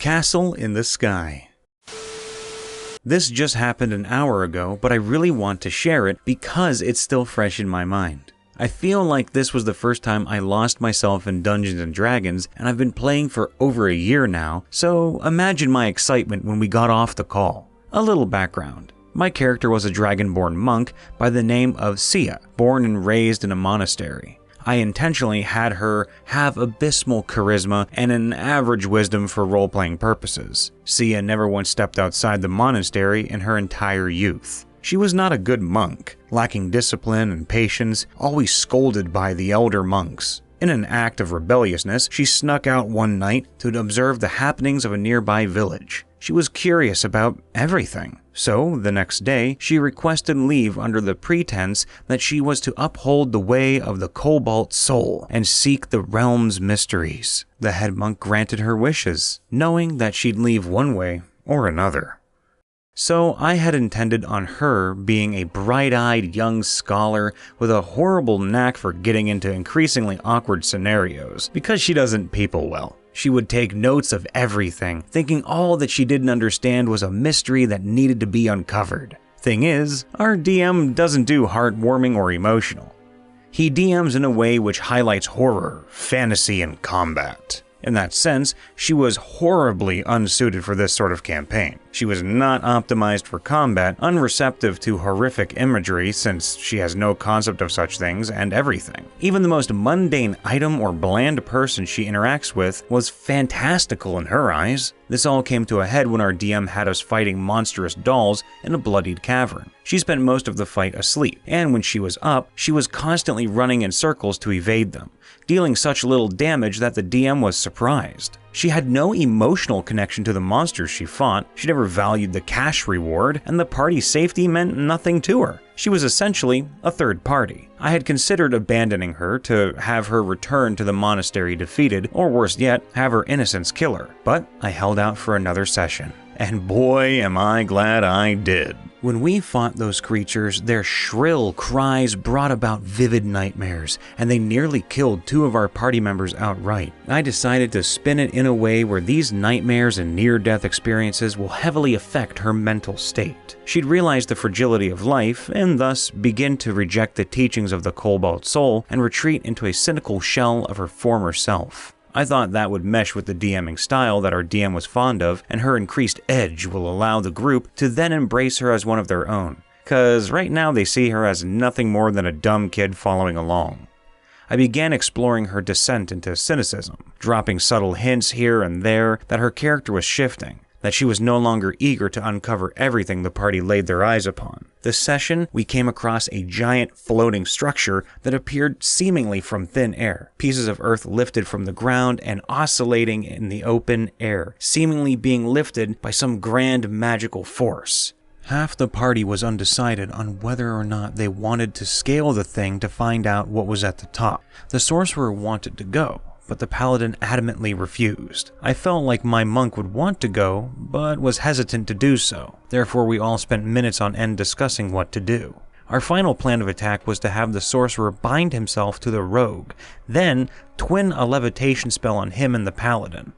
Castle in the Sky. This just happened an hour ago, but I really want to share it because it's still fresh in my mind. I feel like this was the first time I lost myself in Dungeons & Dragons, and I've been playing for over a year now, so imagine my excitement when we got off the call. A little background. My character was a dragonborn monk by the name of Sia, born and raised in a monastery. I intentionally had her have abysmal charisma and an average wisdom for role-playing purposes. Sia never once stepped outside the monastery in her entire youth. She was not a good monk, lacking discipline and patience, always scolded by the elder monks. In an act of rebelliousness, she snuck out one night to observe the happenings of a nearby village. She was curious about everything. So, the next day, she requested leave under the pretense that she was to uphold the way of the Cobalt Soul and seek the realm's mysteries. The head monk granted her wishes, knowing that she'd leave one way or another. So I had intended on her being a bright-eyed young scholar with a horrible knack for getting into increasingly awkward scenarios, because she doesn't people well. She would take notes of everything, thinking all that she didn't understand was a mystery that needed to be uncovered. Thing is, our DM doesn't do heartwarming or emotional. He DMs in a way which highlights horror, fantasy, and combat. In that sense, she was horribly unsuited for this sort of campaign. She was not optimized for combat, unreceptive to horrific imagery since she has no concept of such things and everything. Even the most mundane item or bland person she interacts with was fantastical in her eyes. This all came to a head when our DM had us fighting monstrous dolls in a bloodied cavern. She spent most of the fight asleep, and when she was up, she was constantly running in circles to evade them, dealing such little damage that the DM was surprised. She had no emotional connection to the monsters she fought, she never valued the cash reward, and the party's safety meant nothing to her. She was essentially a third party. I had considered abandoning her to have her return to the monastery defeated, or worse yet, have her innocence kill her. But I held out for another session. And boy, am I glad I did. When we fought those creatures, their shrill cries brought about vivid nightmares, and they nearly killed 2 of our party members outright. I decided to spin it in a way where these nightmares and near-death experiences will heavily affect her mental state. She'd realize the fragility of life, and thus begin to reject the teachings of the Cobalt Soul and retreat into a cynical shell of her former self. I thought that would mesh with the DMing style that our DM was fond of, and her increased edge will allow the group to then embrace her as one of their own, cause right now they see her as nothing more than a dumb kid following along. I began exploring her descent into cynicism, dropping subtle hints here and there that her character was shifting, that she was no longer eager to uncover everything the party laid their eyes upon. This session, we came across a giant floating structure that appeared seemingly from thin air, pieces of earth lifted from the ground and oscillating in the open air, seemingly being lifted by some grand magical force. Half the party was undecided on whether or not they wanted to scale the thing to find out what was at the top. The sorcerer wanted to go, but the paladin adamantly refused. I felt like my monk would want to go, but was hesitant to do so. Therefore, we all spent minutes on end discussing what to do. Our final plan of attack was to have the sorcerer bind himself to the rogue, then twin a levitation spell on him and the paladin.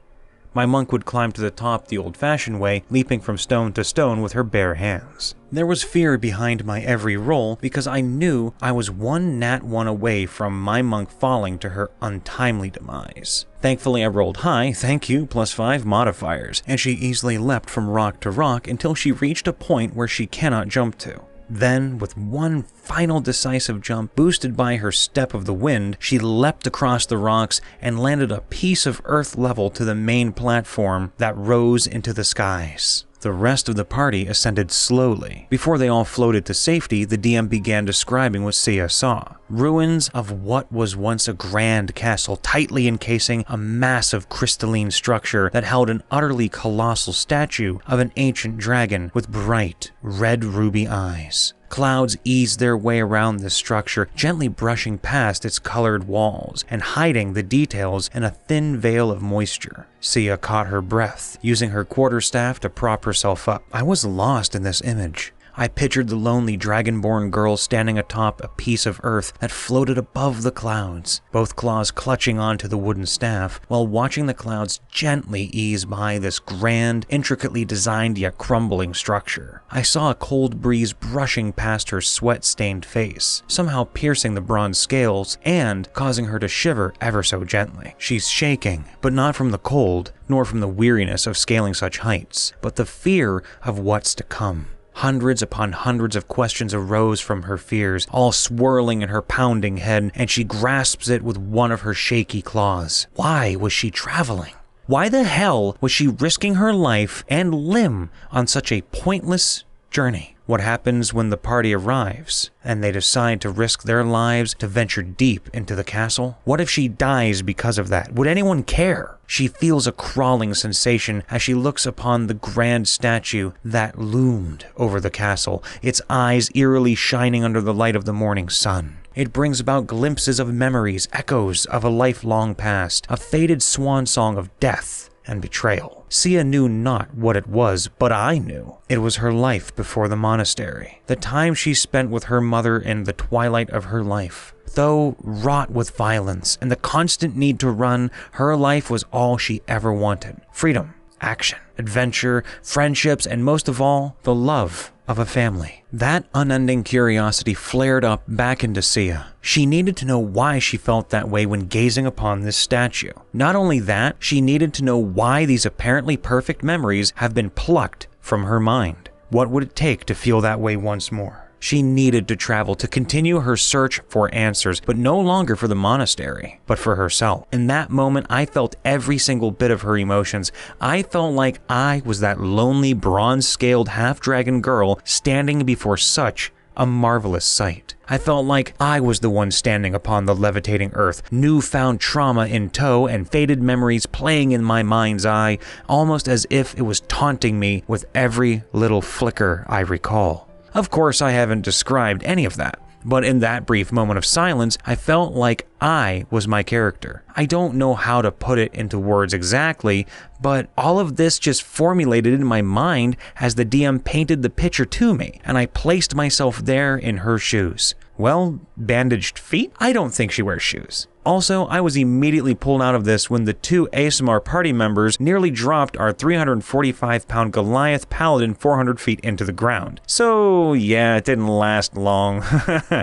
My monk would climb to the top the old-fashioned way, leaping from stone to stone with her bare hands. There was fear behind my every roll because I knew I was one nat 1 away from my monk falling to her untimely demise. Thankfully I rolled high, thank you, +5 modifiers, and she easily leapt from rock to rock until she reached a point where she cannot jump to. Then, with one final decisive jump, boosted by her step of the wind, she leapt across the rocks and landed a piece of earth level to the main platform that rose into the skies. The rest of the party ascended slowly. Before they all floated to safety, the DM began describing what Sia saw. Ruins of what was once a grand castle tightly encasing a massive crystalline structure that held an utterly colossal statue of an ancient dragon with bright, red ruby eyes. Clouds eased their way around this structure, gently brushing past its colored walls and hiding the details in a thin veil of moisture. Sia caught her breath, using her quarterstaff to prop herself up. I was lost in this image. I pictured the lonely dragonborn girl standing atop a piece of earth that floated above the clouds, both claws clutching onto the wooden staff, while watching the clouds gently ease by this grand, intricately designed yet crumbling structure. I saw a cold breeze brushing past her sweat-stained face, somehow piercing the bronze scales and causing her to shiver ever so gently. She's shaking, but not from the cold, nor from the weariness of scaling such heights, but the fear of what's to come. Hundreds upon hundreds of questions arose from her fears, all swirling in her pounding head, and she grasps it with one of her shaky claws. Why was she traveling? Why the hell was she risking her life and limb on such a pointless journey? What happens when the party arrives and they decide to risk their lives to venture deep into the castle? What if she dies because of that? Would anyone care? She feels a crawling sensation as she looks upon the grand statue that loomed over the castle, its eyes eerily shining under the light of the morning sun. It brings about glimpses of memories, echoes of a lifelong past, a faded swan song of death and betrayal. Sia knew not what it was, but I knew. It was her life before the monastery, the time she spent with her mother in the twilight of her life. Though wrought with violence and the constant need to run, her life was all she ever wanted. Freedom, action, adventure, friendships, and most of all, the love of a family. That unending curiosity flared up back into Sia. She needed to know why she felt that way when gazing upon this statue. Not only that, she needed to know why these apparently perfect memories have been plucked from her mind. What would it take to feel that way once more? She needed to travel to continue her search for answers, but no longer for the monastery, but for herself. In that moment, I felt every single bit of her emotions. I felt like I was that lonely, bronze-scaled half-dragon girl standing before such a marvelous sight. I felt like I was the one standing upon the levitating earth, newfound trauma in tow and faded memories playing in my mind's eye, almost as if it was taunting me with every little flicker I recall. Of course, I haven't described any of that, but in that brief moment of silence, I felt like I was my character. I don't know how to put it into words exactly, but all of this just formulated in my mind as the DM painted the picture to me, and I placed myself there in her shoes. Well, bandaged feet? I don't think she wears shoes. Also, I was immediately pulled out of this when the two ASMR party members nearly dropped our 345-pound Goliath paladin 400 feet into the ground. So yeah, it didn't last long.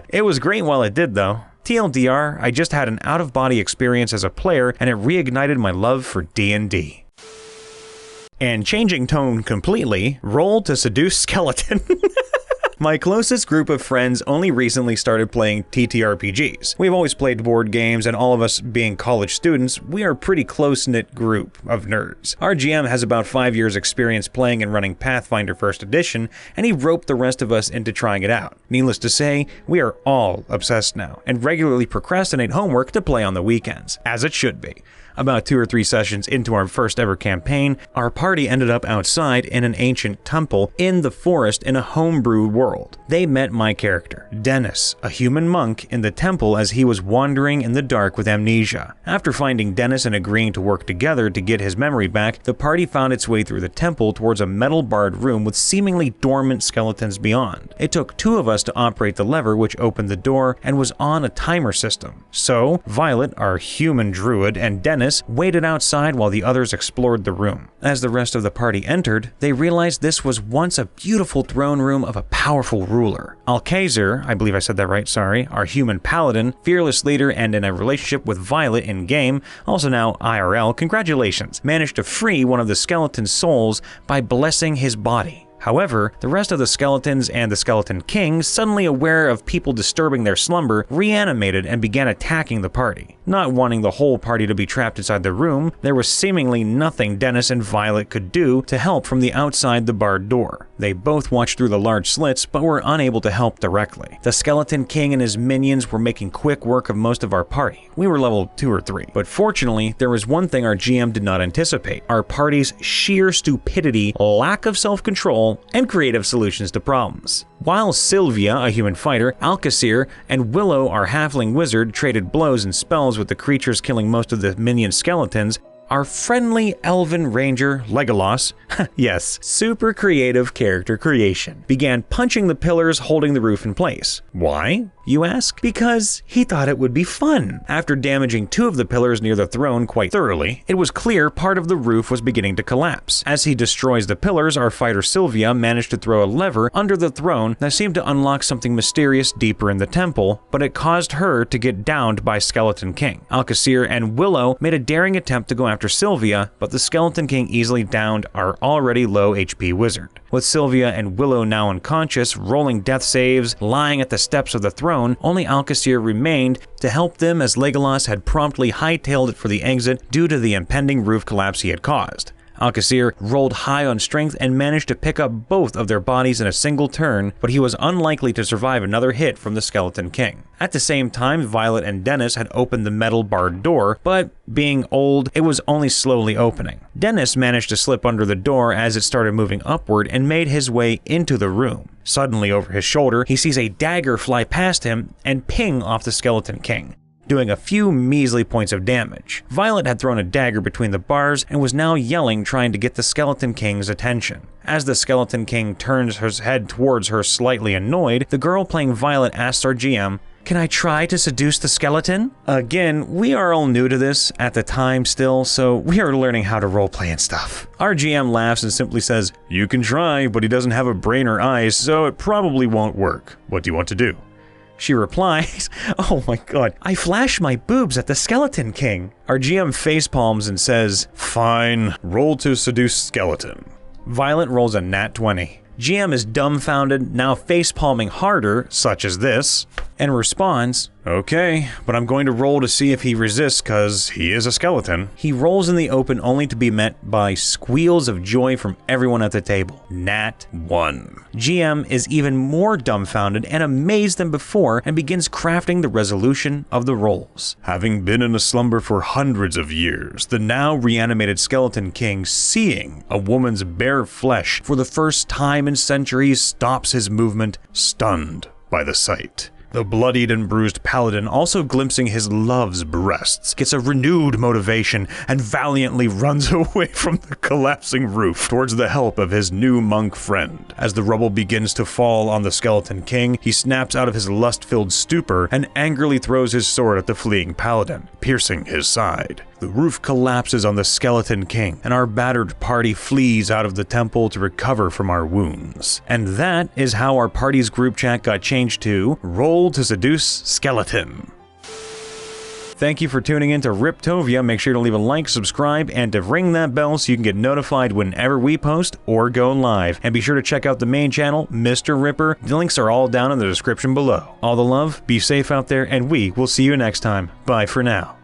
It was great while it did though. TLDR, I just had an out-of-body experience as a player and it reignited my love for D&D. And changing tone completely, roll to Seduce Skeleton. My closest group of friends only recently started playing TTRPGs. We've always played board games, and all of us being college students, we are a pretty close-knit group of nerds. Our GM has about 5 years experience playing and running Pathfinder 1st Edition, and he roped the rest of us into trying it out. Needless to say, we are all obsessed now, and regularly procrastinate homework to play on the weekends, as it should be. About 2 or 3 sessions into our first ever campaign, our party ended up outside in an ancient temple in the forest in a homebrewed world. They met my character, Dennis, a human monk in the temple as he was wandering in the dark with amnesia. After finding Dennis and agreeing to work together to get his memory back, the party found its way through the temple towards a metal barred room with seemingly dormant skeletons beyond. It took 2 of us to operate the lever which opened the door and was on a timer system. So, Violet, our human druid, and Dennis waited outside while the others explored the room. As the rest of the party entered, they realized this was once a beautiful throne room of a powerful ruler. Alcazar, I believe I said that right, sorry, our human paladin, fearless leader and in a relationship with Violet in-game, also now IRL, congratulations, managed to free one of the skeleton's souls by blessing his body. However, the rest of the skeletons and the Skeleton King, suddenly aware of people disturbing their slumber, reanimated and began attacking the party. Not wanting the whole party to be trapped inside the room, there was seemingly nothing Dennis and Violet could do to help from the outside the barred door. They both watched through the large slits, but were unable to help directly. The Skeleton King and his minions were making quick work of most of our party. We were level 2 or 3. But fortunately, there was one thing our GM did not anticipate: our party's sheer stupidity, lack of self-control, and creative solutions to problems. While Sylvia, a human fighter, Alcazar, and Willow, our halfling wizard, traded blows and spells with the creatures killing most of the minion skeletons, our friendly elven ranger, Legolas, yes, super creative character creation, began punching the pillars holding the roof in place. Why, you ask? Because he thought it would be fun. After damaging 2 of the pillars near the throne quite thoroughly, it was clear part of the roof was beginning to collapse. As he destroys the pillars, our fighter Sylvia managed to throw a lever under the throne that seemed to unlock something mysterious deeper in the temple, but it caused her to get downed by Skeleton King. Alcacir and Willow made a daring attempt to go after Sylvia, but the Skeleton King easily downed our already low HP wizard. With Sylvia and Willow now unconscious, rolling death saves, lying at the steps of the throne, only Alcacir remained to help them as Legolas had promptly hightailed it for the exit due to the impending roof collapse he had caused. Alcacir rolled high on strength and managed to pick up both of their bodies in a single turn, but he was unlikely to survive another hit from the Skeleton King. At the same time, Violet and Dennis had opened the metal barred door, but being old, it was only slowly opening. Dennis managed to slip under the door as it started moving upward and made his way into the room. Suddenly, over his shoulder, he sees a dagger fly past him and ping off the Skeleton King, doing a few measly points of damage. Violet had thrown a dagger between the bars and was now yelling, trying to get the Skeleton King's attention. As the Skeleton King turns his head towards her slightly annoyed, the girl playing Violet asks our GM, "Can I try to seduce the skeleton?" Again, we are all new to this at the time still, so we are learning how to roleplay and stuff. Our GM laughs and simply says, "You can try, but he doesn't have a brain or eyes, so it probably won't work. What do you want to do?" She replies, "Oh my god, I flash my boobs at the Skeleton King." Our GM facepalms and says, "Fine, roll to seduce skeleton." Violet rolls a nat 20. GM is dumbfounded, now facepalming harder, such as this, and responds, "Okay, but I'm going to roll to see if he resists cause he is a skeleton." He rolls in the open only to be met by squeals of joy from everyone at the table. Nat 1. GM is even more dumbfounded and amazed than before and begins crafting the resolution of the rolls. Having been in a slumber for hundreds of years, the now reanimated Skeleton King, seeing a woman's bare flesh for the first time in centuries, stops his movement, stunned by the sight. The bloodied and bruised paladin, also glimpsing his love's breasts, gets a renewed motivation and valiantly runs away from the collapsing roof towards the help of his new monk friend. As the rubble begins to fall on the Skeleton King, he snaps out of his lust-filled stupor and angrily throws his sword at the fleeing paladin, piercing his side. The roof collapses on the Skeleton King, and our battered party flees out of the temple to recover from our wounds. And that is how our party's group chat got changed to "Roll to Seduce Skeleton." Thank you for tuning in to Riptovia. Make sure to leave a like, subscribe, and to ring that bell so you can get notified whenever we post or go live. And be sure to check out the main channel, MrRipper. The links are all down in the description below. All the love, be safe out there, and we will see you next time. Bye for now.